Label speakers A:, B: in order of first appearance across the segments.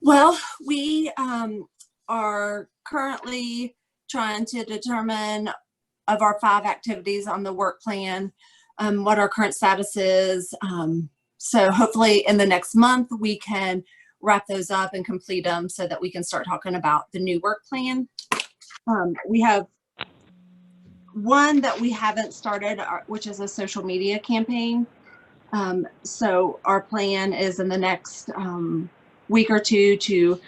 A: Well, we are currently trying to determine of our 5 activities on the work plan, what our current status is. So hopefully in the next month, we can wrap those up and complete them so that we can start talking about the new work plan. We have one that we haven't started, which is a social media campaign. So our plan is in the next week or two to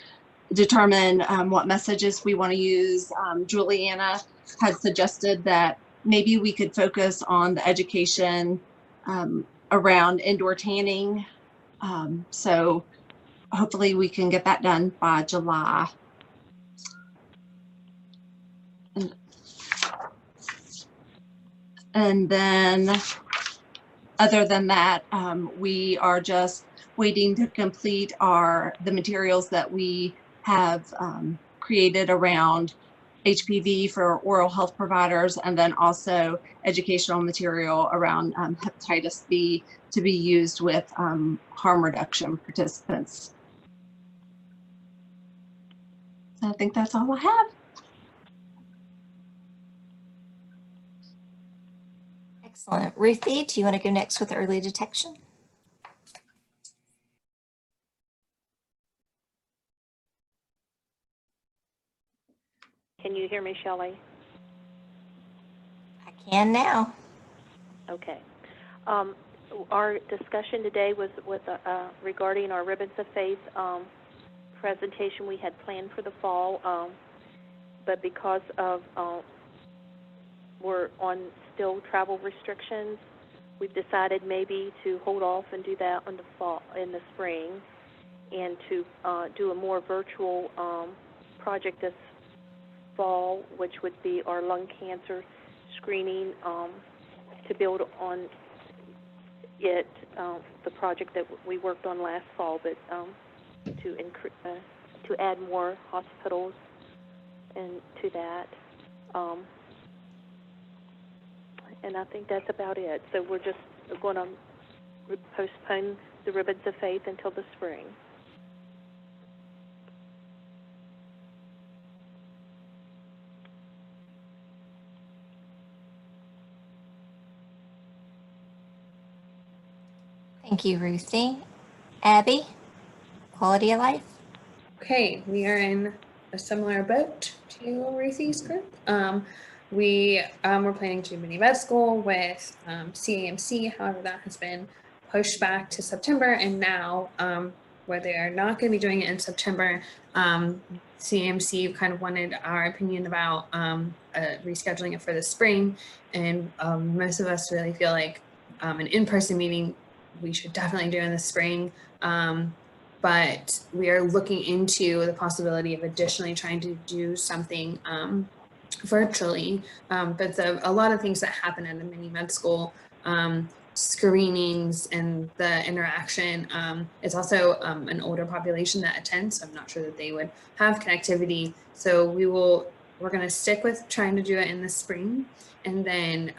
A: determine what messages we want to use. Juliana had suggested that maybe we could focus on the education around indoor tanning. So hopefully we can get that done by July. And then other than that, we are just waiting to complete the materials that we have created around HPV for oral health providers, and then also educational material around hepatitis B to be used with harm reduction participants. So I think that's all I have.
B: Excellent. Ruthie, do you want to go next with early detection?
C: Can you hear me, Shelley?
B: I can now.
C: Okay. Our discussion today was with regarding our Ribbons of Faith presentation we had planned for the fall, but because of we're on still travel restrictions, we've decided maybe to hold off and do that in the spring, and to do a more virtual project this fall, which would be our lung cancer screening, to build on it, the project that we worked on last fall, but to add more hospitals and to that. And I think that's about it. So we're just going to postpone the Ribbons of Faith until the spring.
B: Thank you, Ruthie. Abby, quality of life?
D: Okay, we are in a similar boat to Ruthie's group. We were planning to do mini med school with CAMC, however that has been pushed back to September, and now where they are not going to be doing it in September, CAMC kind of wanted our opinion about rescheduling it for the spring, and most of us really feel like an in-person meeting we should definitely do in the spring, but we are looking into the possibility of additionally trying to do something virtually, but a lot of things that happen at a mini med school, screenings and the interaction, it's also an older population that attends, so I'm not sure that they would have connectivity. So we're going to stick with trying to do it in the spring, and then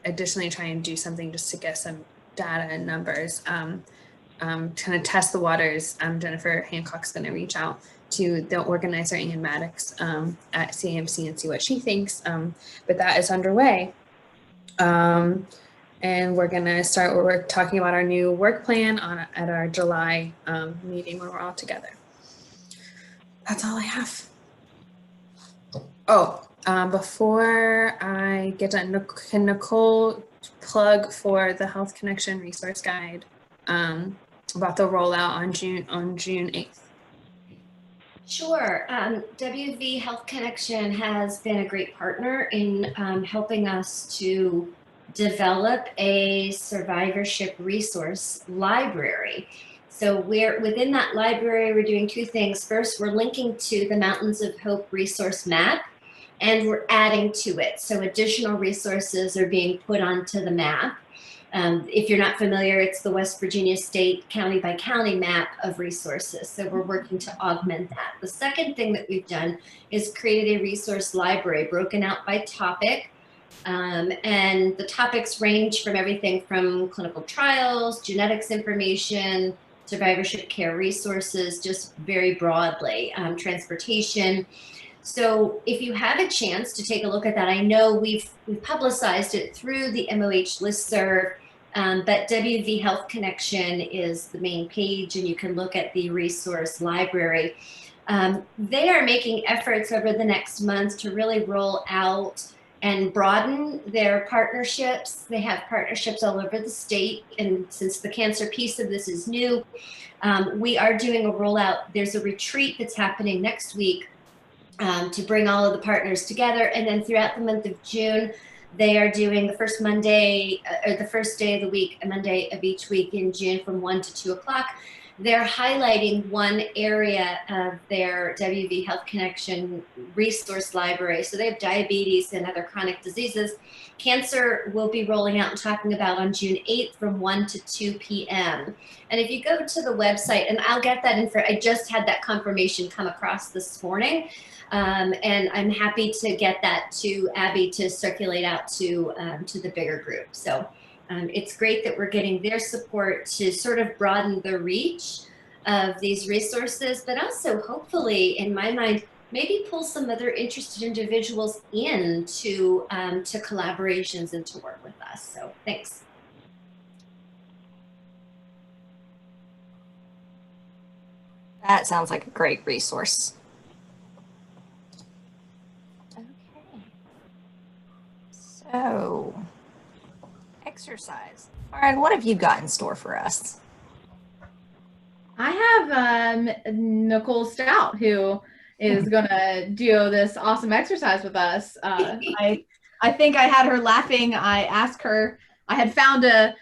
D: additionally try and do something just to get some data and numbers, kind of test the waters. Jennifer Hancock's going to reach out to the organizer, Ian Maddox, at CAMC and see what she thinks, but that is underway. And we're going to start, we're talking about our new work plan at our July meeting when we're all together. That's all I have. Oh, before I get done, can Nicole plug for the Health Connection resource guide about the rollout on June 8th?
E: Sure. WV Health Connection has been a great partner in helping us to develop a survivorship resource library. So within that library, we're doing 2 things. First, we're linking to the Mountains of Hope resource map, and we're adding to it. So additional resources are being put onto the map. If you're not familiar, it's the West Virginia State county by county map of resources. So we're working to augment that. The second thing that we've done is created a resource library broken out by topic. And the topics range from everything from clinical trials, genetics information, survivorship care resources, just very broadly, transportation. So if you have a chance to take a look at that, I know we've publicized it through the MOH listserv, but WV Health Connection is the main page, and you can look at the resource library. They are making efforts over the next month to really roll out and broaden their partnerships. They have partnerships all over the state, and since the cancer piece of this is new, we are doing a rollout. There's a retreat that's happening next week to bring all of the partners together, and then throughout the month of June, they are doing the first Monday, or the first day of the week, a Monday of each week in June from 1 to 2 o'clock. They're highlighting one area of their WV Health Connection resource library. So they have diabetes and other chronic diseases. Cancer will be rolling out and talking about on June 8th from 1 to 2 p.m. And if you go to the website, and I'll get that info, I just had that confirmation come across this morning. And I'm happy to get that to Abby to circulate out to the bigger group. So it's great that we're getting their support to sort of broaden the reach of these resources, but also hopefully, in my mind, maybe pull some other interested individuals in to collaborations and to work with us. So thanks.
B: That sounds like a great resource. Okay. So, exercise. Lauren, what have you got in store for us?
F: I have Nicole Stout, who is going to do this awesome exercise with us. I think I had her laughing. I asked her, I had found an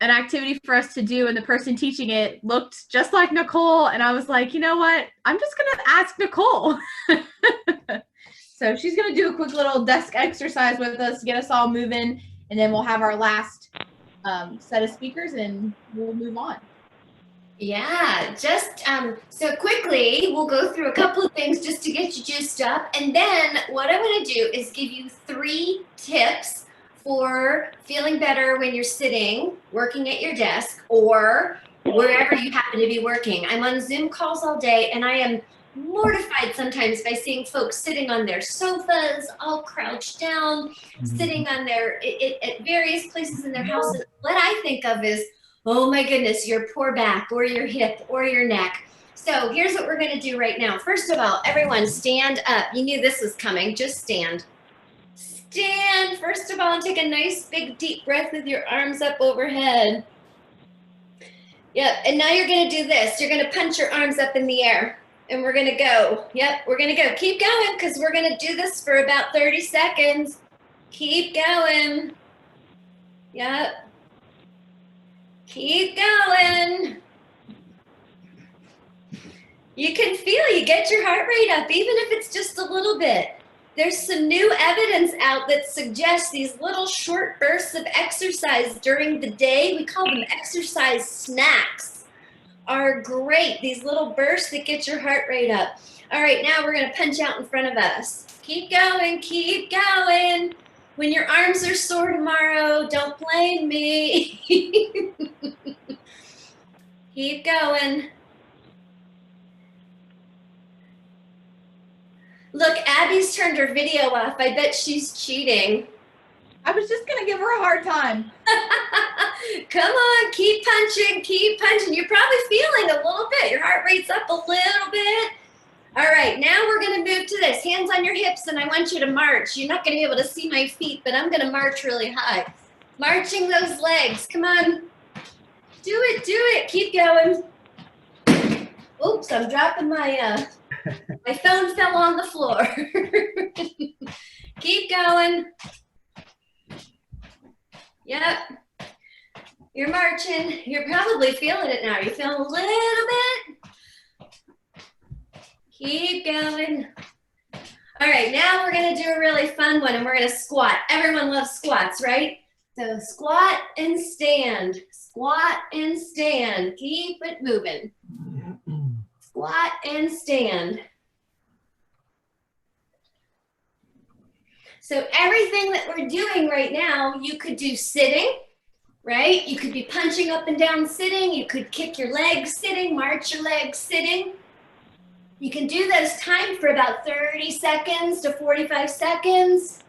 F: activity for us to do, and the person teaching it looked just like Nicole. And I was like, you know what? I'm just going to ask Nicole. So she's going to do a quick little desk exercise with us, get us all moving, and then we'll have our last set of speakers and we'll move on.
E: Yeah, just so quickly, we'll go through a couple of things just to get you juiced up. And then what I'm going to do is give you 3 tips for feeling better when you're sitting, working at your desk, or wherever you happen to be working. I'm on Zoom calls all day, and I am mortified sometimes by seeing folks sitting on their sofas, all crouched down, sitting on their at various places in their houses. What I think of is, oh my goodness, your poor back or your hip or your neck. So here's what we're going to do right now. First of all, everyone stand up. You knew this was coming. Just stand. Stand, first of all, and take a nice big deep breath with your arms up overhead. Yep, and now you're going to do this. You're going to punch your arms up in the air. And we're going to go. Yep, we're going to go. Keep going, because we're going to do this for about 30 seconds. Keep going. Yep. Keep going. You can feel, you get your heart rate up, even if it's just a little bit. There's some new evidence out that suggests these little short bursts of exercise during the day, we call them exercise snacks, are great. These little bursts that get your heart rate up. All right, now we're going to punch out in front of us. Keep going, keep going. When your arms are sore tomorrow, don't blame me. Keep going. Look, Abby's turned her video off. I bet she's cheating.
F: I was just going to give her a hard time.
E: Come on, keep punching, keep punching. You're probably feeling a little bit. Your heart rate's up a little bit. All right, now we're going to move to this. Hands on your hips, and I want you to march. You're not going to be able to see my feet, but I'm going to march really high. Marching those legs. Come on. Do it, do it. Keep going. Oops, I'm dropping my, my phone fell on the floor. Keep going. Yep. You're marching. You're probably feeling it now. You feeling a little bit? Keep going. All right, now we're going to do a really fun one, and we're going to squat. Everyone loves squats, right? So squat and stand. Squat and stand. Keep it moving. Squat and stand. So everything that we're doing right now, you could do sitting, right? You could be punching up and down sitting. You could kick your legs sitting, march your legs sitting. You can do those timed for about 30 seconds to 45 seconds.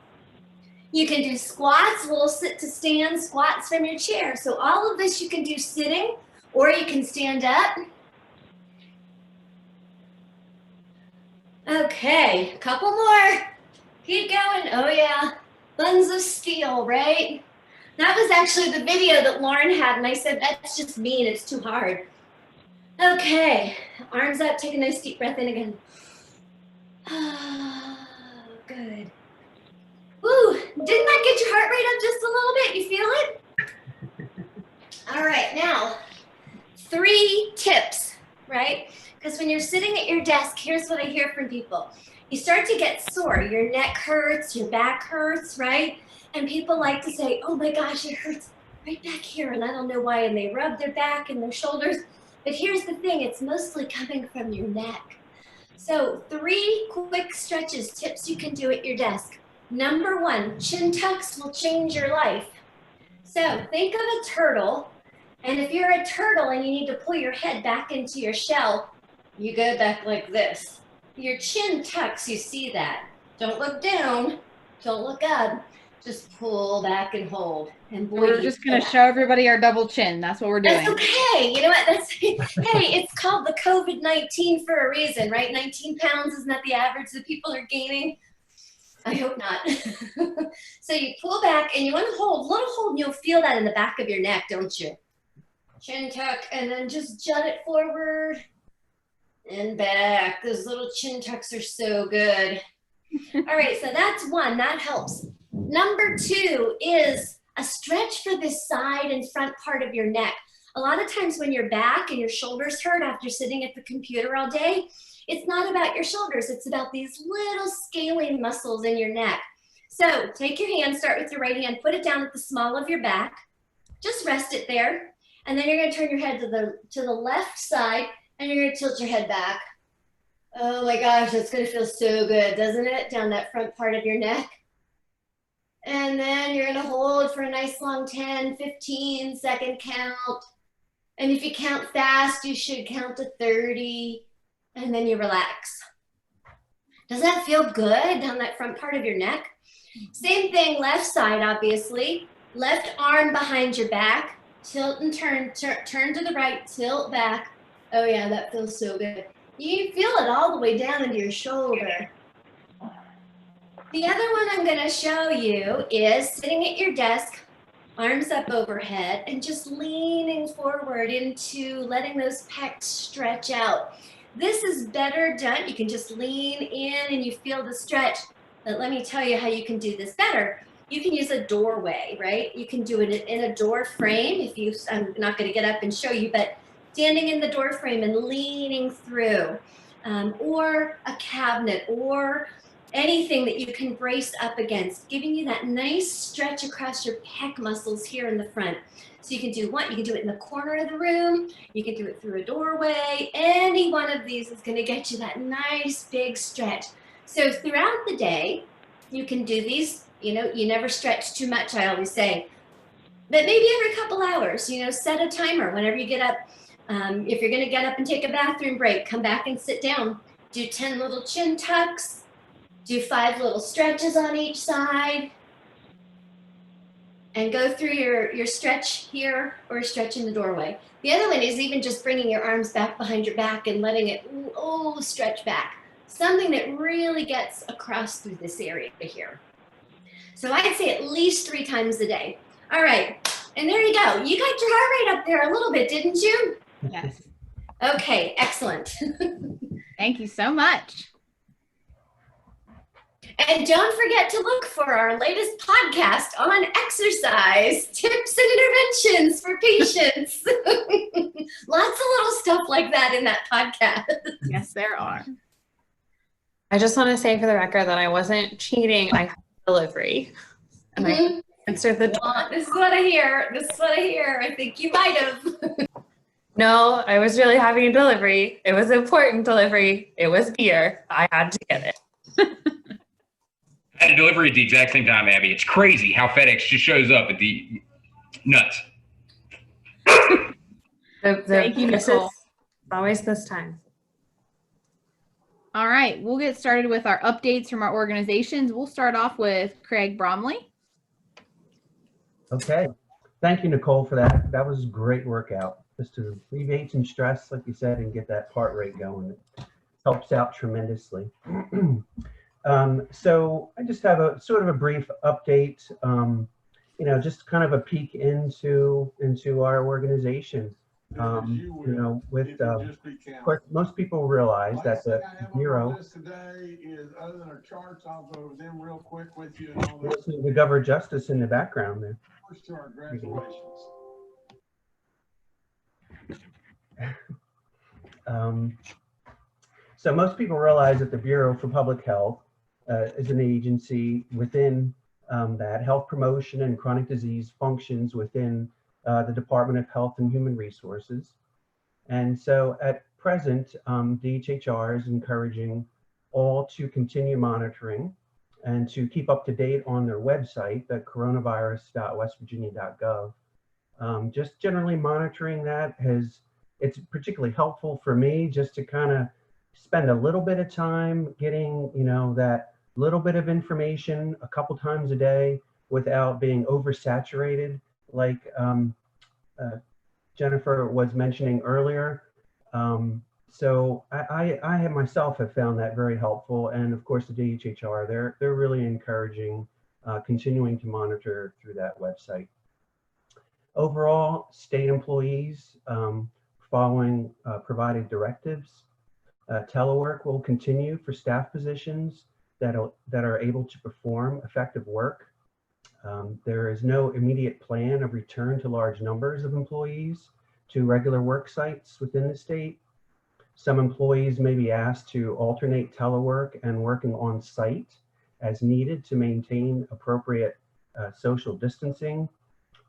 E: You can do squats, little sit to stand squats from your chair. So all of this you can do sitting, or you can stand up. Okay, a couple more. Keep going. Oh yeah, buns of steel, right? That was actually the video that Lauren had, and I said, that's just mean, it's too hard. Okay, arms up, take a nice deep breath in again. Good. Woo, didn't that get your heart rate up just a little bit? You feel it? All right, now, 3 tips, right? Because when you're sitting at your desk, here's what I hear from people. You start to get sore. Your neck hurts, your back hurts, right? And people like to say, oh my gosh, it hurts right back here, and I don't know why, and they rub their back and their shoulders. But here's the thing, it's mostly coming from your neck. So 3 quick stretches, tips you can do at your desk. Number 1, chin tucks will change your life. So think of a turtle, and if you're a turtle and you need to pull your head back into your shell, you go back like this. Your chin tucks, you see that. Don't look down, don't look up, just pull back and hold. And boy,
F: We're just going to show everybody our double chin. That's what we're doing.
E: that's okay. You know what? Hey, it's called the COVID-19 for a reason, right? 19 pounds, isn't that the average that people are gaining? I hope not. So you pull back and you want to hold, little hold, and you'll feel that in the back of your neck, don't you? Chin tuck, and then just jut it forward and back. Those little chin tucks are so good. All right, so that's 1, that helps. Number 2 is a stretch for the side and front part of your neck. A lot of times when your back and your shoulders hurt after sitting at the computer all day, it's not about your shoulders, it's about these little scaling muscles in your neck. So take your hand, start with your right hand, put it down at the small of your back, just rest it there, and then you're gonna turn your head to the left side, and you're gonna tilt your head back. Oh my gosh, that's gonna feel so good, doesn't it? Down that front part of your neck. And then you're gonna hold for a nice long 10, 15 second count. And if you count fast, you should count to 30, and then you relax. Does that feel good down that front part of your neck? Same thing, left side, obviously. Left arm behind your back, tilt and turn to the right, tilt back. Oh yeah, that feels so good. You feel it all the way down into your shoulder. The other one I'm gonna show you is sitting at your desk, arms up overhead, and just leaning forward into letting those pecs stretch out. This is better done. You can just lean in and you feel the stretch. But let me tell you how you can do this better. You can use a doorway, right? You can do it in a door frame. I'm not gonna get up and show you, but standing in the door frame and leaning through, or a cabinet, or anything that you can brace up against, giving you that nice stretch across your pec muscles here in the front. So you can do what? You can do it in the corner of the room, you can do it through a doorway. Any one of these is gonna get you that nice big stretch. So throughout the day, you can do these, you know, you never stretch too much, I always say, but maybe every couple hours, you know, set a timer whenever you get up. If you're gonna get up and take a bathroom break, come back and sit down. Do 10 little chin tucks, do 5 little stretches on each side, and go through your stretch here or stretch in the doorway. The other one is even just bringing your arms back behind your back and letting it stretch back. Something that really gets across through this area here. So I'd say at least 3 times a day. All right, and there you go. You got your heart rate up there a little bit, didn't you?
F: Yes.
E: Okay, excellent.
F: Thank you so much.
E: And don't forget to look for our latest podcast on exercise, tips and interventions for patients. Lots of little stuff like that in that podcast.
F: Yes, there are.
D: I just want to say for the record that I wasn't cheating. I had delivery. And I answered the door.
E: This is what I hear. This is what I hear. I think you might have.
D: No, I was really having a delivery. It was an important delivery. It was beer. I had to get it.
G: I had a delivery at the exact same time, Abby. It's crazy how FedEx just shows up at the nuts.
F: Thank you, Nicole.
D: It's always this time.
F: All right, we'll get started with our updates from our organizations. We'll start off with Craig Bromley.
H: Okay. Thank you, Nicole, for that. That was a great workout. Just to alleviate some stress, like you said, and get that heart rate going. It helps out tremendously. So I just have a sort of a brief update, you know, just kind of a peek into our organization. You know, with, of course, most people realize that the Bureau,
I: today is, other than our charts, I'll go over them real quick with you and all that.
H: listening to Governor Justice in the background there.
I: First to our graduations.
H: So most people realize that the Bureau for Public Health is an agency within that health promotion and chronic disease functions within the Department of Health and Human Resources. And so at present, DHHR is encouraging all to continue monitoring and to keep up to date on their website, the coronavirus.westvirginia.gov. Just generally monitoring that it's particularly helpful for me just to kind of spend a little bit of time getting, you know, that little bit of information a couple times a day without being oversaturated, like Jennifer was mentioning earlier. So I myself have found that very helpful, and of course the DHHR, they're really encouraging continuing to monitor through that website. Overall, state employees following provided directives. Telework will continue for staff positions that are able to perform effective work. There is no immediate plan of return to large numbers of employees to regular work sites within the state. Some employees may be asked to alternate telework and working on site as needed to maintain appropriate social distancing,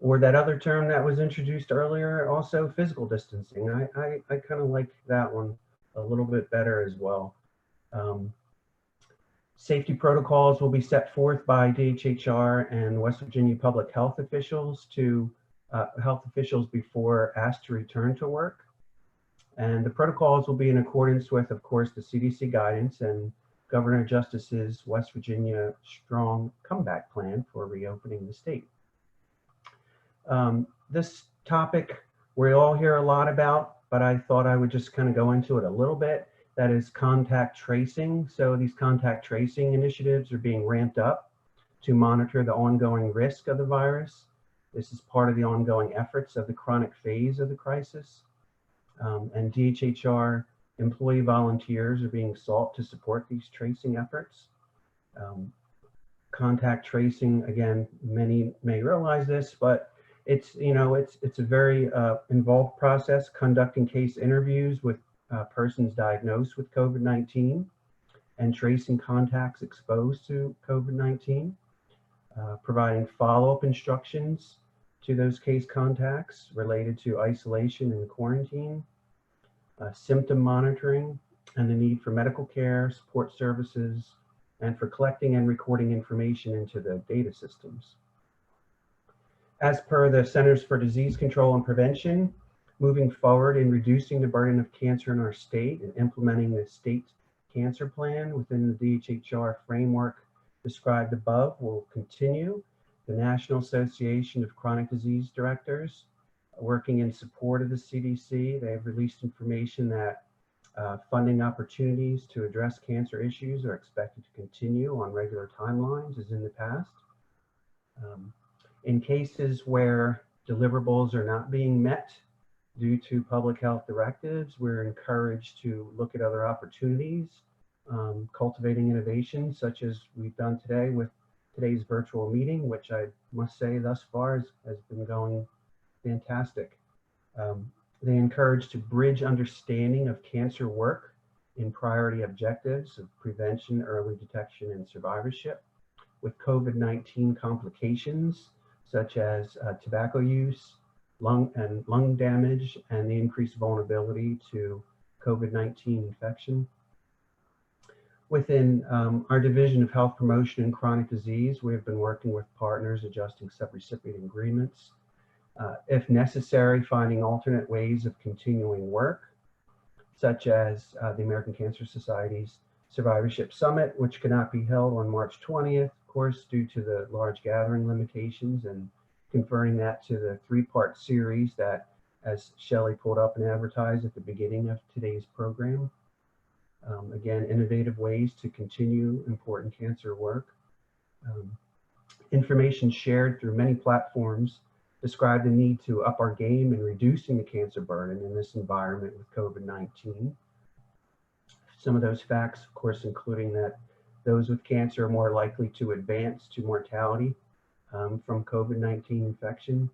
H: or that other term that was introduced earlier, also physical distancing. I kind of like that one a little bit better as well. Safety protocols will be set forth by DHHR and West Virginia public health officials before asked to return to work. And the protocols will be in accordance with, of course, the CDC guidance and Governor Justice's West Virginia strong comeback plan for reopening the state. This topic we all hear a lot about, but I thought I would just kind of go into it a little bit. That is contact tracing. So these contact tracing initiatives are being ramped up to monitor the ongoing risk of the virus. This is part of the ongoing efforts of the chronic phase of the crisis. And DHHR employee volunteers are being sought to support these tracing efforts. Contact tracing, again, many may realize this, but it's a very involved process, conducting case interviews with persons diagnosed with COVID-19 and tracing contacts exposed to COVID-19, providing follow-up instructions to those case contacts related to isolation and quarantine, symptom monitoring, and the need for medical care, support services, and for collecting and recording information into the data systems. As per the Centers for Disease Control and Prevention, moving forward in reducing the burden of cancer in our state and implementing the state cancer plan within the DHHR framework described above will continue. The National Association of Chronic Disease Directors, working in support of the CDC, they have released information that funding opportunities to address cancer issues are expected to continue on regular timelines as in the past. In cases where deliverables are not being met due to public health directives, we're encouraged to look at other opportunities, cultivating innovations such as we've done today with today's virtual meeting, which I must say thus far has been going fantastic. They encourage to bridge understanding of cancer work in priority objectives of prevention, early detection, and survivorship with COVID-19 complications such as tobacco use, lung damage, and the increased vulnerability to COVID-19 infection. Within our Division of Health Promotion and Chronic Disease, we have been working with partners adjusting subrecipient agreements If necessary, finding alternate ways of continuing work, such as the American Cancer Society's Survivorship Summit, which cannot be held on March 20th, of course, due to the large gathering limitations, and converting that to the 3-part series that, as Shelley pulled up and advertised at the beginning of today's program. Again, innovative ways to continue important cancer work. Information shared through many platforms describe the need to up our game in reducing the cancer burden in this environment with COVID-19. Some of those facts, of course, including that those with cancer are more likely to advance to mortality from COVID-19 infection.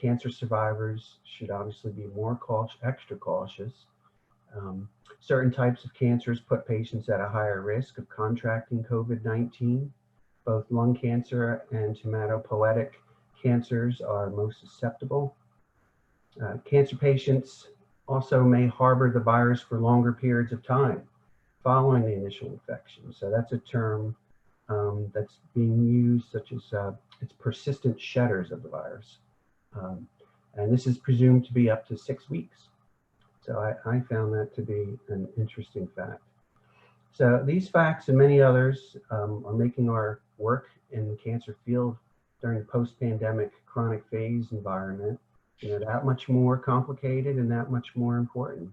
H: Cancer survivors should obviously be more extra cautious. Certain types of cancers put patients at a higher risk of contracting COVID-19. Both lung cancer and hematopoietic cancers are most susceptible. Cancer patients also may harbor the virus for longer periods of time following the initial infection. So that's a term that's being used, such as it's persistent shedders of the virus. And this is presumed to be up to 6 weeks. So I found that to be an interesting fact. So these facts and many others are making our work in the cancer field during the post-pandemic chronic phase environment, that much more complicated and that much more important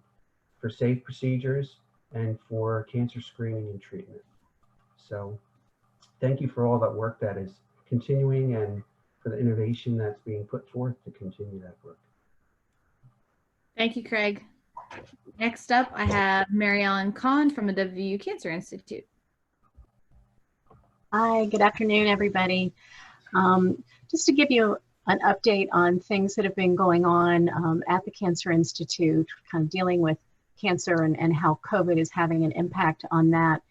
H: for safe procedures and for cancer screening and treatment. So thank you for all that work that is continuing and for the innovation that's being put forth to continue that work.
F: Thank you, Craig. Next up, I have Mary Ellen Kahn from the WVU Cancer Institute.
J: Hi, good afternoon, everybody. Just to give you an update on things that have been going on at the Cancer Institute, kind of dealing with cancer and how COVID is having an impact on that.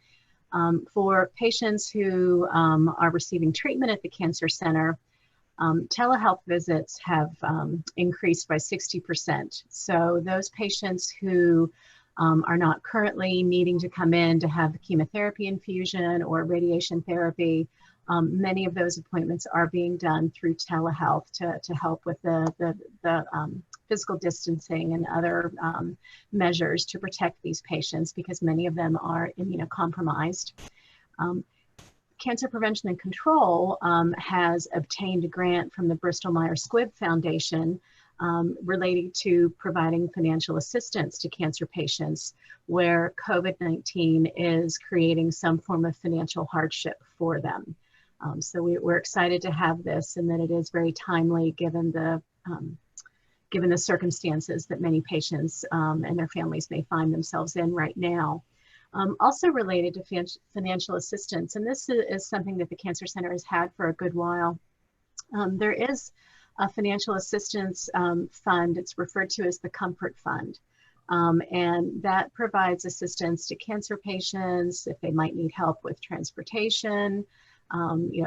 J: For patients who are receiving treatment at the Cancer Center, telehealth visits have increased by 60%. So those patients who are not currently needing to come in to have chemotherapy infusion or radiation therapy, many of those appointments are being done through telehealth to help with the physical distancing and other measures to protect these patients, because many of them are immunocompromised. Cancer Prevention and Control has obtained a grant from the Bristol Myers Squibb Foundation relating to providing financial assistance to cancer patients where COVID-19 is creating some form of financial hardship for them. So we're excited to have this, and that it is very timely given the circumstances that many patients and their families may find themselves in right now. Also related to financial assistance, and this is something that the Cancer Center has had for a good while. There is a financial assistance fund. It's referred to as the Comfort Fund. And that provides assistance to cancer patients if they might need help with transportation,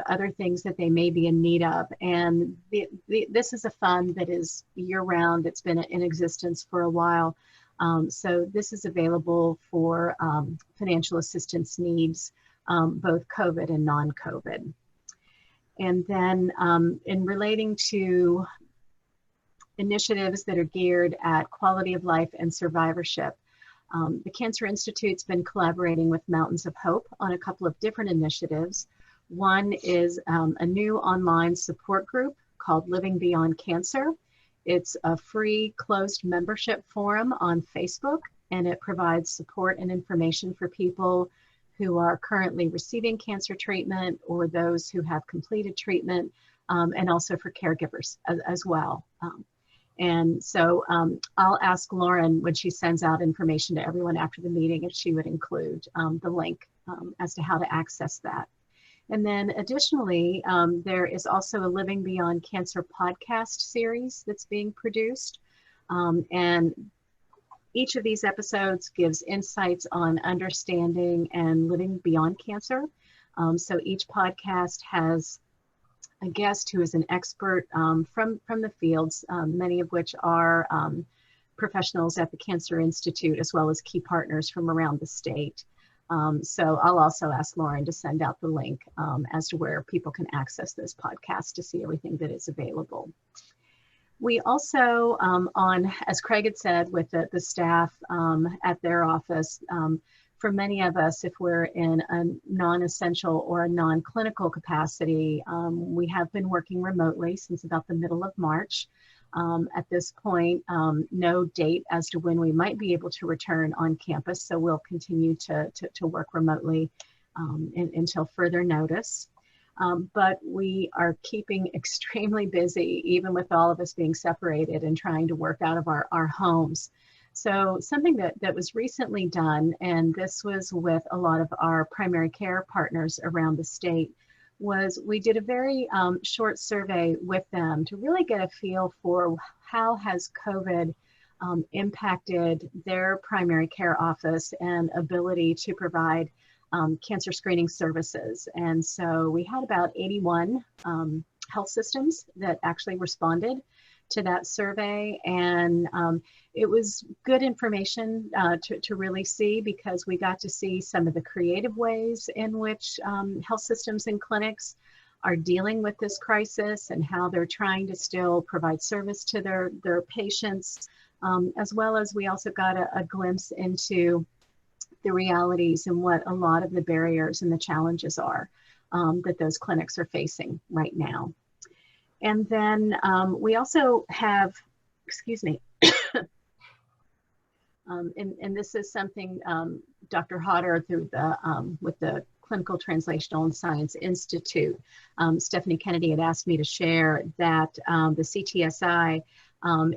J: other things that they may be in need of. And this is a fund that is year-round. It's been in existence for a while. So this is available for financial assistance needs, both COVID and non-COVID. And then in relating to initiatives that are geared at quality of life and survivorship, the Cancer Institute's been collaborating with Mountains of Hope on a couple of different initiatives. One is a new online support group called Living Beyond Cancer. It's a free closed membership forum on Facebook, and it provides support and information for people who are currently receiving cancer treatment or those who have completed treatment, and also for caregivers as well. And so I'll ask Lauren when she sends out information to everyone after the meeting if she would include the link as to how to access that. And then additionally, there is also a Living Beyond Cancer podcast series that's being produced. And each of these episodes gives insights on understanding and living beyond cancer. So each podcast has a guest who is an expert from the fields, many of which are professionals at the Cancer Institute, as well as key partners from around the state. So I'll also ask Lauren to send out the link as to where people can access this podcast to see everything that is available. We also, as Craig had said, with the staff at their office, for many of us, if we're in a non-essential or a non-clinical capacity, we have been working remotely since about the middle of March. At this point, no date as to when we might be able to return on campus, so we'll continue to work remotely until further notice. But we are keeping extremely busy, even with all of us being separated and trying to work out of our homes. So something that was recently done, and this was with a lot of our primary care partners around the state, was we did a very short survey with them to really get a feel for how has COVID impacted their primary care office and ability to provide cancer screening services. And so we had about 81 health systems that actually responded to that survey. And it was good information to really see, because we got to see some of the creative ways in which health systems and clinics are dealing with this crisis and how they're trying to still provide service to their patients, as well as we also got a glimpse into the realities and what a lot of the barriers and the challenges are that those clinics are facing right now. And then we also have, excuse me, and this is something Dr. Hodder through the, with the Clinical Translational and Science Institute, Stephanie Kennedy had asked me to share that the CTSI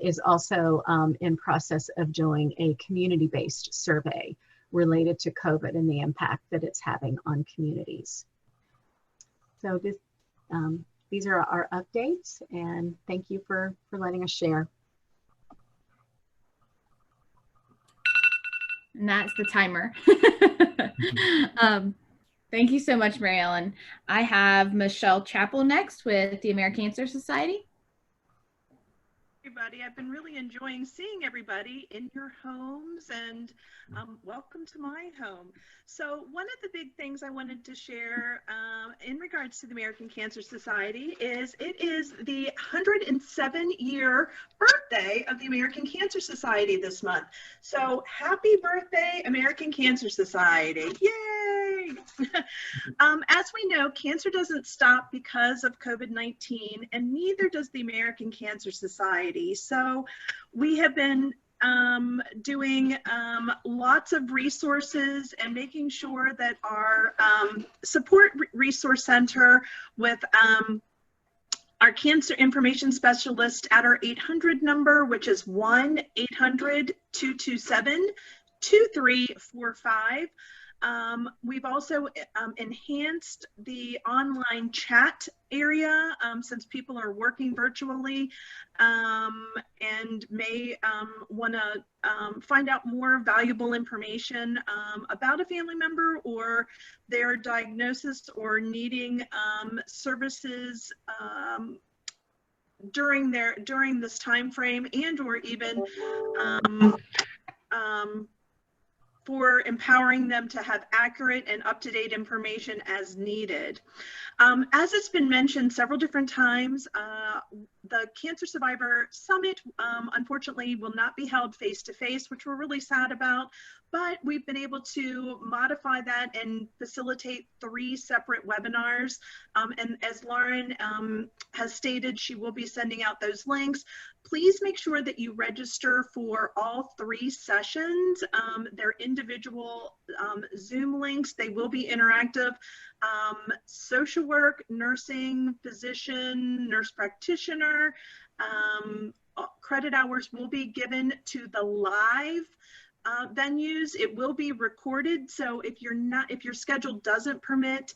J: is also in process of doing a community-based survey related to COVID and the impact that it's having on communities. So this, these are our updates, and thank you for letting us share.
F: And that's the timer. Thank you so much, Mary Ellen. I have Michelle Chappell next with the American Cancer Society.
K: Everybody, I've been really enjoying seeing everybody in your homes, and welcome to my home. So one of the big things I wanted to share in regards to the American Cancer Society is it is the 107-year birthday of the American Cancer Society this month. So happy birthday, American Cancer Society. Yay! As we know, cancer doesn't stop because of COVID-19, and neither does the American Cancer Society. So we have been doing lots of resources and making sure that our support resource center with our cancer information specialist at our 800 number, which is 1-800-227-2345. We've also enhanced the online chat area since people are working virtually and may want to find out more valuable information about a family member or their diagnosis or needing services during this time frame, and or even for empowering them to have accurate and up-to-date information as needed. As it's been mentioned several different times, the Cancer Survivor Summit, unfortunately, will not be held face-to-face, which we're really sad about, but we've been able to modify that and facilitate 3 separate webinars. And as Lauren has stated, she will be sending out those links. Please make sure that you register for all 3 sessions. They're individual Zoom links. They will be interactive. Social work, nursing, physician, nurse practitioner, credit hours will be given to the live venues. It will be recorded, so if your schedule doesn't permit,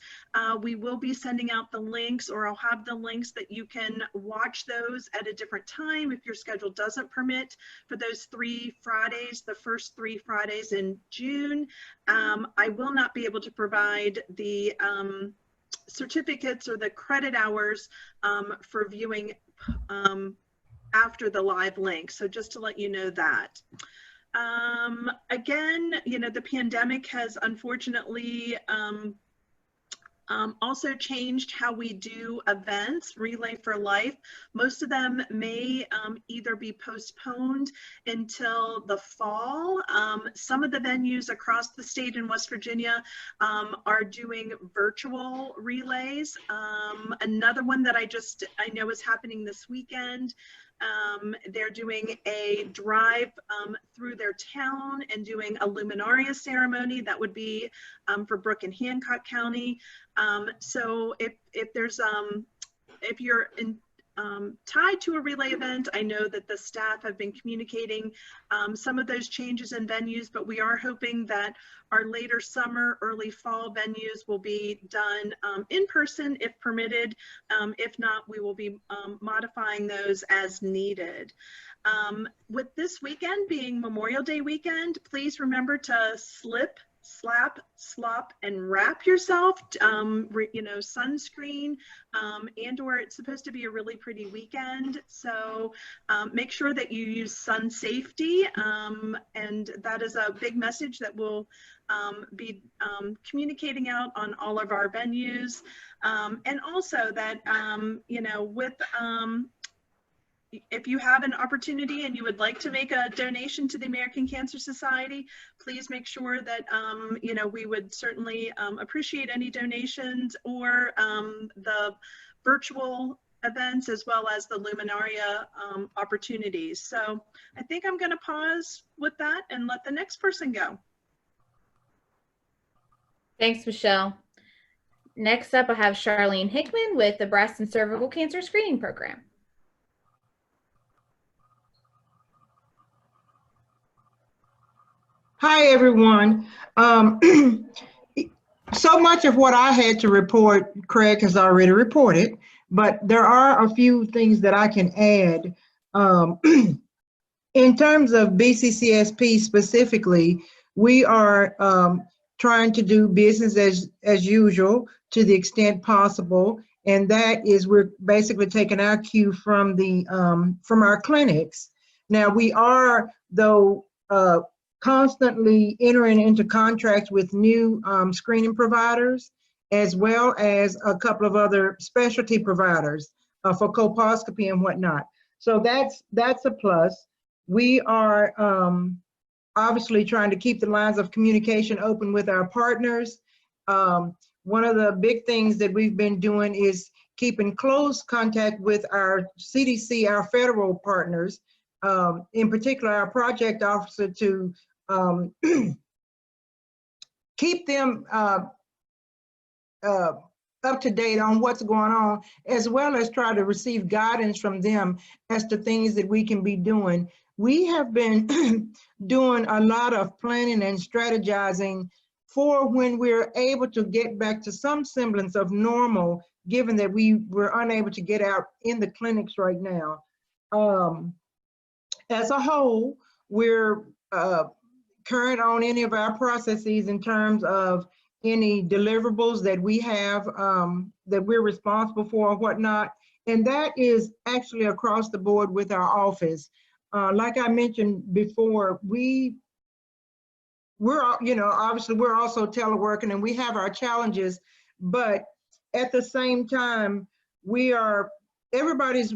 K: we will be sending out the links, or I'll have the links that you can watch those at a different time if your schedule doesn't permit for those 3 Fridays, the first 3 Fridays in June. I will not be able to provide the certificates or the credit hours for viewing after the live link, so just to let you know that. Again, you know, the pandemic has unfortunately Also changed how we do events, Relay for Life. Most of them may either be postponed until the fall. Some of the venues across the state in West Virginia are doing virtual relays. Another one that I know is happening this weekend. They're doing a drive through their town and doing a luminaria ceremony. That would be for Brooke and Hancock County. So if there's if you're tied to a relay event, I know that the staff have been communicating some of those changes in venues, but we are hoping that our later summer, early fall venues will be done in person if permitted. If not, we will be modifying those as needed. With this weekend being Memorial Day weekend, please remember to slip, slap, slop, and wrap yourself, sunscreen, and/or it's supposed to be a really pretty weekend. So make sure that you use sun safety, and that is a big message that we'll be communicating out on all of our venues. And also that, if you have an opportunity and you would like to make a donation to the American Cancer Society, please make sure that, we would certainly appreciate any donations, or the virtual events, as well as the luminaria opportunities. So I think I'm going to pause with that and let the next person go.
F: Thanks, Michelle. Next up, I have Charlene Hickman with the Breast and Cervical Cancer Screening Program.
L: Hi, everyone. So much of what I had to report, Craig has already reported, but there are a few things that I can add. In terms of BCCSP specifically, we are trying to do business as usual to the extent possible, and that is we're basically taking our cue from our clinics. Now we are, though, constantly entering into contracts with new screening providers, as well as a couple of other specialty providers for colposcopy and whatnot. So that's a plus. We are obviously trying to keep the lines of communication open with our partners. One of the big things that we've been doing is keeping close contact with our CDC, our federal partners, in particular our project officer, to keep them up to date on what's going on, as well as try to receive guidance from them as to things that we can be doing. We have been doing a lot of planning and strategizing for when we're able to get back to some semblance of normal, given that we were unable to get out in the clinics right now. As a whole, we're current on any of our processes in terms of any deliverables that we have that we're responsible for or whatnot. And that is actually across the board with our office. Like I mentioned before, we're obviously we're also teleworking and we have our challenges, but at the same time, everybody's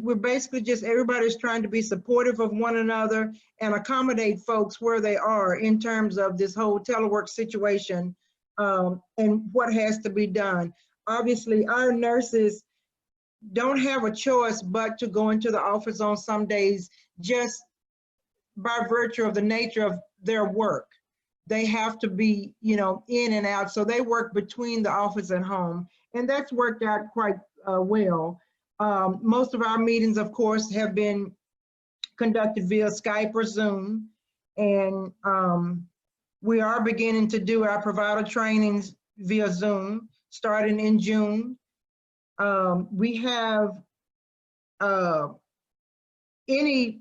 L: trying to be supportive of one another and accommodate folks where they are in terms of this whole telework situation and what has to be done. Obviously, our nurses don't have a choice but to go into the office on some days just by virtue of the nature of their work. They have to be, in and out. So they work between the office and home, and that's worked out quite well. Most of our meetings, of course, have been conducted via Skype or Zoom, and we are beginning to do our provider trainings via Zoom starting in June. We have any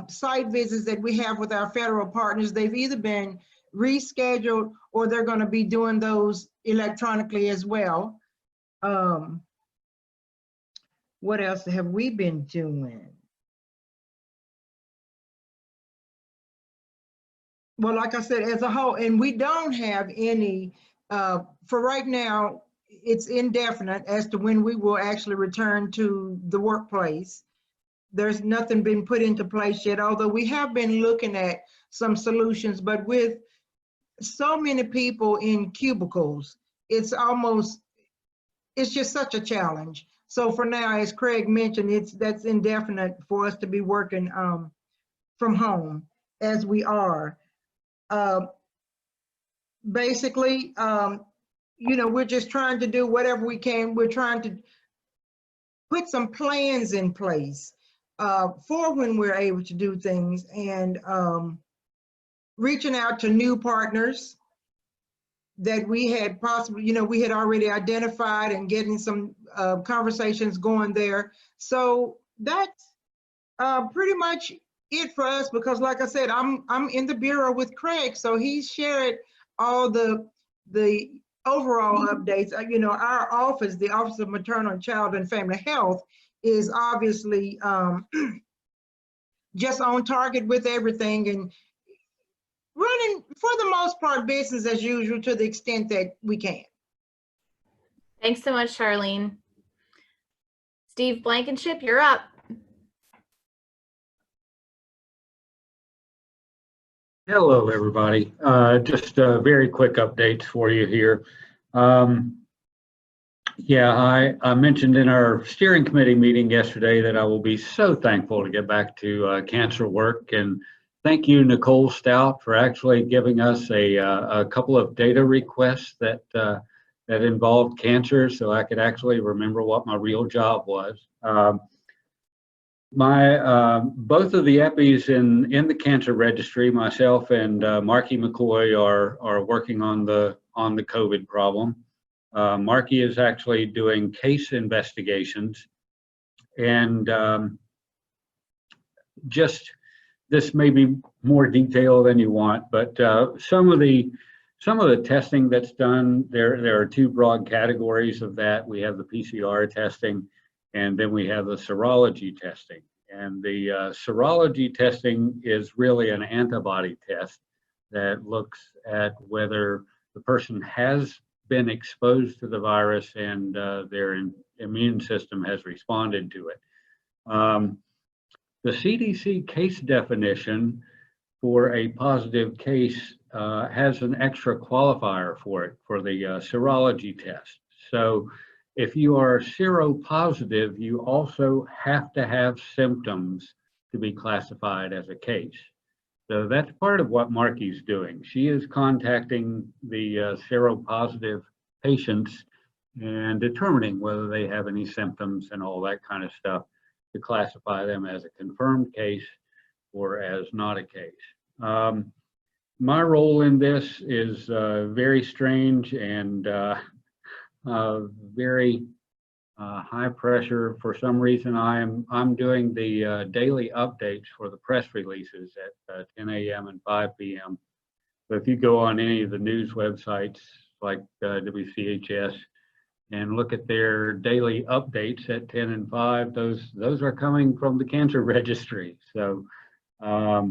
L: site visits that we have with our federal partners, they've either been rescheduled or they're going to be doing those electronically as well. What else have we been doing? Well, like I said, as a whole, and we don't have any, for right now, it's indefinite as to when we will actually return to the workplace. There's nothing been put into place yet, although we have been looking at some solutions, but with so many people in cubicles, it's just such a challenge. So for now, as Craig mentioned, that's indefinite for us to be working from home as we are. Basically, we're just trying to do whatever we can. We're trying to put some plans in place for when we're able to do things, and reaching out to new partners that we had possibly, we had already identified, and getting some conversations going there. So that's pretty much it for us, because like I said, I'm in the bureau with Craig, so he's shared all the overall updates. Our office, the Office of Maternal, Child, and Family Health, is obviously just on target with everything and running, for the most part, business as usual to the extent that we can.
F: Thanks so much, Charlene. Steve Blankenship, you're up.
G: Hello, everybody. Just very quick updates for you here. Yeah, I mentioned in our steering committee meeting yesterday that I will be so thankful to get back to cancer work. And thank you, Nicole Stout, for actually giving us a couple of data requests that involved cancer, so I could actually remember what my real job was. Both of the EPIs in the cancer registry, myself and Marky McCoy are working on the COVID problem. Marky is actually doing case investigations, and just this may be more detail than you want, but some of the testing that's done, there are two broad categories of that. We have the PCR testing, and then we have the serology testing. And the serology testing is really an antibody test that looks at whether the person has been exposed to the virus and their immune system has responded to it. The CDC case definition for a positive case has an extra qualifier for it, for the serology test. So if you are seropositive, you also have to have symptoms to be classified as a case. So that's part of what Marky's doing. She is contacting the seropositive patients and determining whether they have any symptoms and all that kind of stuff to classify them as a confirmed case or as not a case. My role in this is very strange and very high pressure. For some reason, I'm doing the daily updates for the press releases at 10 a.m. and 5 p.m. So if you go on any of the news websites like WCHS and look at their daily updates at 10 and 5, those are coming from the cancer registry. So let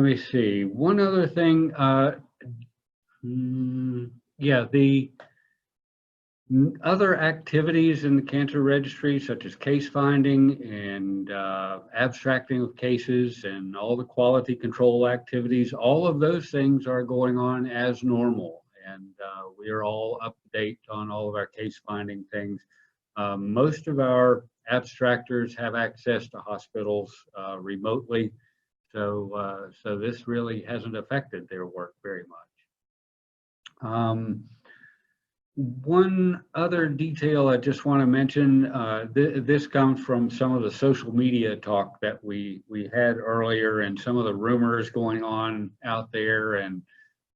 G: me see. One other thing. Yeah, the other activities in the cancer registry, such as case finding and abstracting of cases and all the quality control activities, all of those things are going on as normal. And we are all up to date on all of our case finding things. Most of our abstractors have access to hospitals remotely. So this really hasn't affected their work very much. One other detail I just want to mention, this comes from some of the social media talk that we had earlier and some of the rumors going on out there. And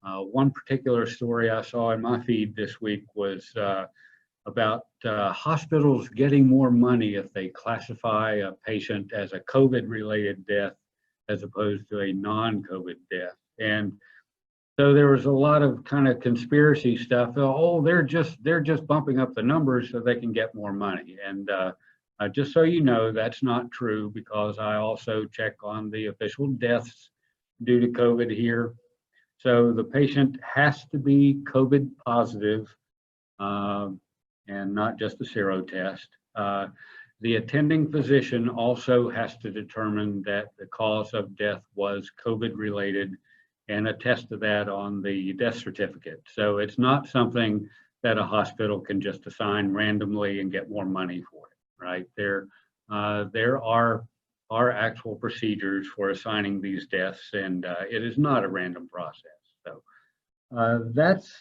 G: one particular story I saw in my feed this week was about hospitals getting more money if they classify a patient as a COVID-related death as opposed to a non-COVID death. And so there was a lot of kind of conspiracy stuff. Oh, they're just bumping up the numbers so they can get more money. And just so you know, that's not true, because I also check on the official deaths due to COVID here. So the patient has to be COVID positive and not just the sero test. The attending physician also has to determine that the cause of death was COVID related and attest to that on the death certificate. So it's not something that a hospital can just assign randomly and get more money for it, right? There are actual procedures for assigning these deaths, and it is not a random process. So that's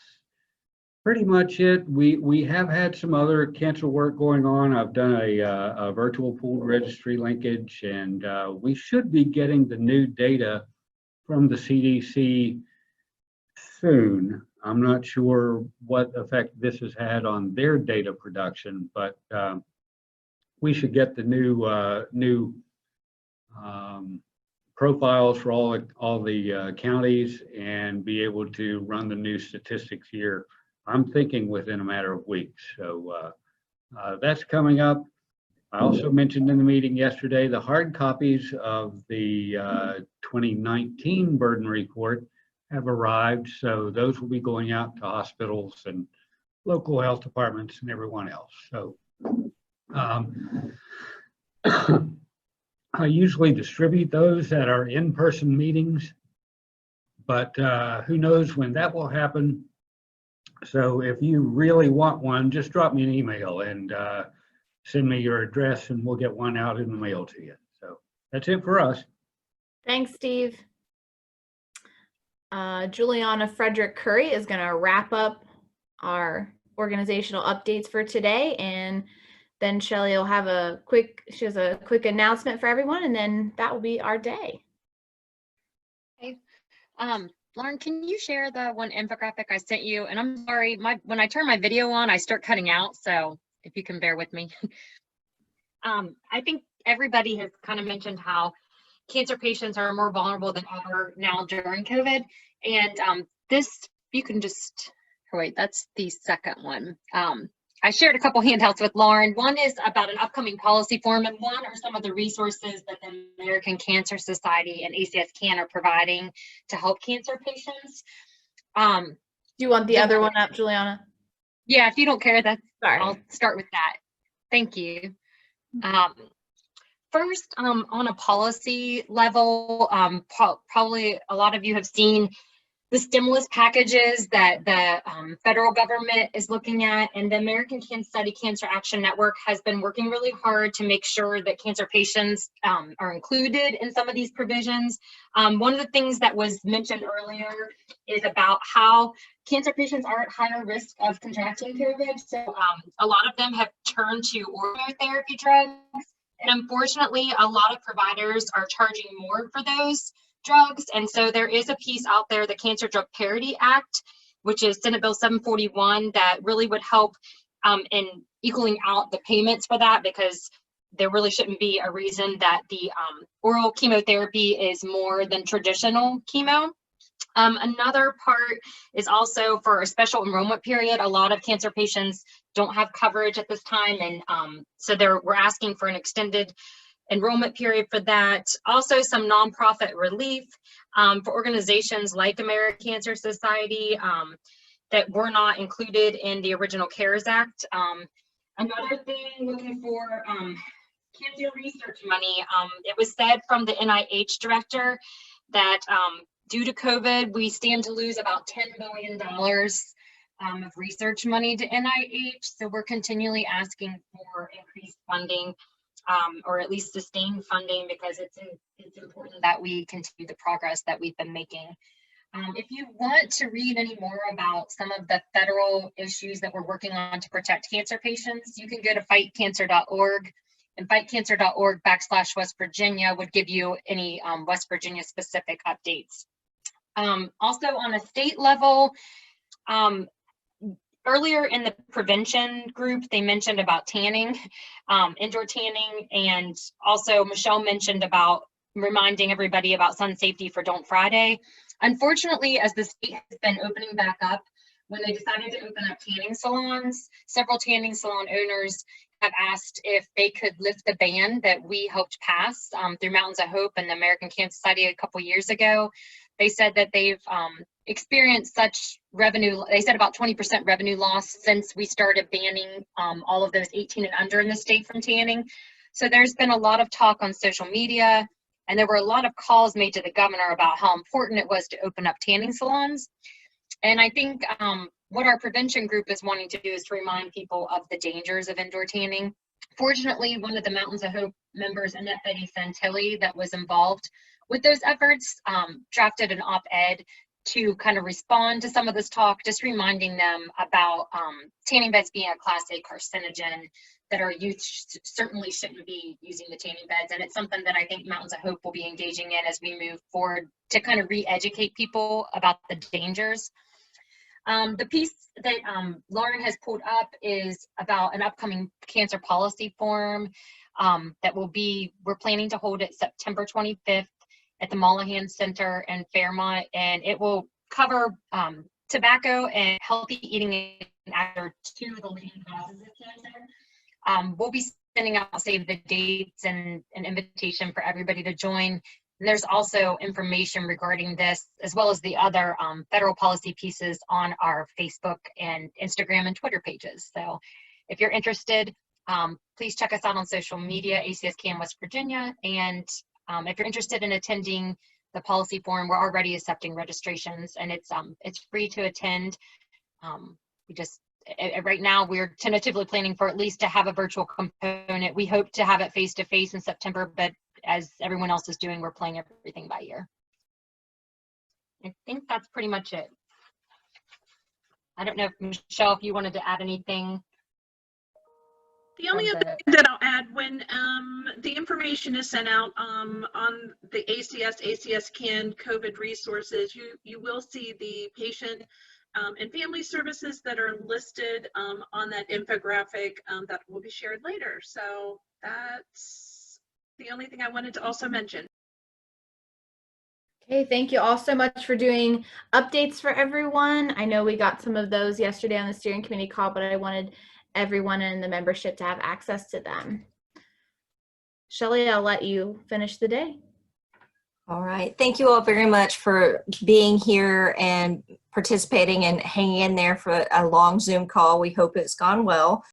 G: pretty much it. We have had some other cancer work going on. I've done a virtual pooled registry linkage, and we should be getting the new data from the CDC soon. I'm not sure what effect this has had on their data production, but we should get the new profiles for all the counties and be able to run the new statistics here. I'm thinking within a matter of weeks. So that's coming up. I also mentioned in the meeting yesterday, the hard copies of the 2019 burden report have arrived. So those will be going out to hospitals and local health departments and everyone else. So I usually distribute those at our in-person meetings, but who knows when that will happen. So if you really want one, just drop me an email and send me your address and we'll get one out in the mail to you. So that's it for us.
F: Thanks, Steve. Juliana Frederick Curry is going to wrap up our organizational updates for today, and then Shelley will have she has a quick announcement for everyone, and then that will be our day.
M: Okay. Lauren, can you share the one infographic I sent you? And I'm sorry, when I turn my video on, I start cutting out. So if you can bear with me. I think everybody has kind of mentioned how cancer patients are more vulnerable than ever now during COVID. And this, you can just, oh wait, that's the second one. I shared a couple handouts with Lauren. One is about an upcoming policy form, and one are some of the resources that the American Cancer Society and ACS CAN are providing to help cancer patients. Do
F: you want the other one up, Juliana?
M: Yeah, if you don't care,
F: Sorry.
M: I'll start with that. Thank you. First, on a policy level, probably a lot of you have seen the stimulus packages that the federal government is looking at, and the American Study Cancer Action Network has been working really hard to make sure that cancer patients are included in some of these provisions. One of the things that was mentioned earlier is about how cancer patients are at higher risk of contracting COVID. So a lot of them have turned to oral therapy drugs, and unfortunately, a lot of providers are charging more for those drugs. And so there is a piece out there, the Cancer Drug Parity Act, which is Senate Bill 741, that really would help in equaling out the payments for that, because there really shouldn't be a reason that the oral chemotherapy is more than traditional chemo. Another part is also for a special enrollment period. A lot of cancer patients don't have coverage at this time, and so we're asking for an extended enrollment period for that. Also, some nonprofit relief for organizations like American Cancer Society that were not included in the original CARES Act. Another thing, looking for cancer research money. It was said from the NIH director that due to COVID, we stand to lose about $10 billion of research money to NIH. So we're continually asking for increased funding, or at least sustained funding, because it's important that we continue the progress that we've been making. If you want to read any more about some of the federal issues that we're working on to protect cancer patients, you can go to fightcancer.org, and fightcancer.org/West Virginia would give you any West Virginia specific updates. Also on a state level, earlier in the prevention group, they mentioned about tanning, indoor tanning, and also Michelle mentioned about reminding everybody about sun safety for Don't Friday. Unfortunately, as the state has been opening back up, when they decided to open up tanning salons, several tanning salon owners have asked if they could lift the ban that we helped pass through Mountains of Hope and the American Cancer Society a couple years ago. They said that they've experienced such revenue, they said about 20% revenue loss since we started banning all of those 18 and under in the state from tanning. So there's been a lot of talk on social media, and there were a lot of calls made to the governor about how important it was to open up tanning salons. And I think what our prevention group is wanting to do is to remind people of the dangers of indoor tanning. Fortunately, one of the Mountains of Hope members, Annette Betty Santilli, that was involved with those efforts, drafted an op-ed to kind of respond to some of this talk, just reminding them about tanning beds being a Class A carcinogen, that our youth certainly shouldn't be using the tanning beds. And it's something that I think Mountains of Hope will be engaging in as we move forward to kind of re-educate people about the dangers. The piece that Lauren has pulled up is about an upcoming cancer policy forum that we're planning to hold it September 25th at the Mollahan Center in Fairmont, and it will cover tobacco and healthy eating are two of the leading causes of cancer. We'll be sending out save the dates and an invitation for everybody to join. And there's also information regarding this, as well as the other federal policy pieces on our Facebook and Instagram and Twitter pages. So if you're interested, please check us out on social media, ACSCAN West Virginia. And if you're interested in attending the policy forum, we're already accepting registrations, and it's free to attend. Right now we're tentatively planning for at least to have a virtual component. We hope to have it face-to-face in September, but as everyone else is doing, we're playing everything by ear. I think that's pretty much it. I don't know if Michelle, if you wanted to add anything.
K: The only other thing that I'll add, when the information is sent out on the ACS-CAN COVID resources, you will see the patient and family services that are listed on that infographic that will be shared later. So that's the only thing I wanted to also mention.
F: Okay, thank you all so much for doing updates for everyone. I know we got some of those yesterday on the steering committee call, but I wanted everyone in the membership to have access to them. Shelley, I'll let you finish the day.
B: All right. Thank you all very much for being here and participating and hanging in there for a long Zoom call. We hope it's gone well.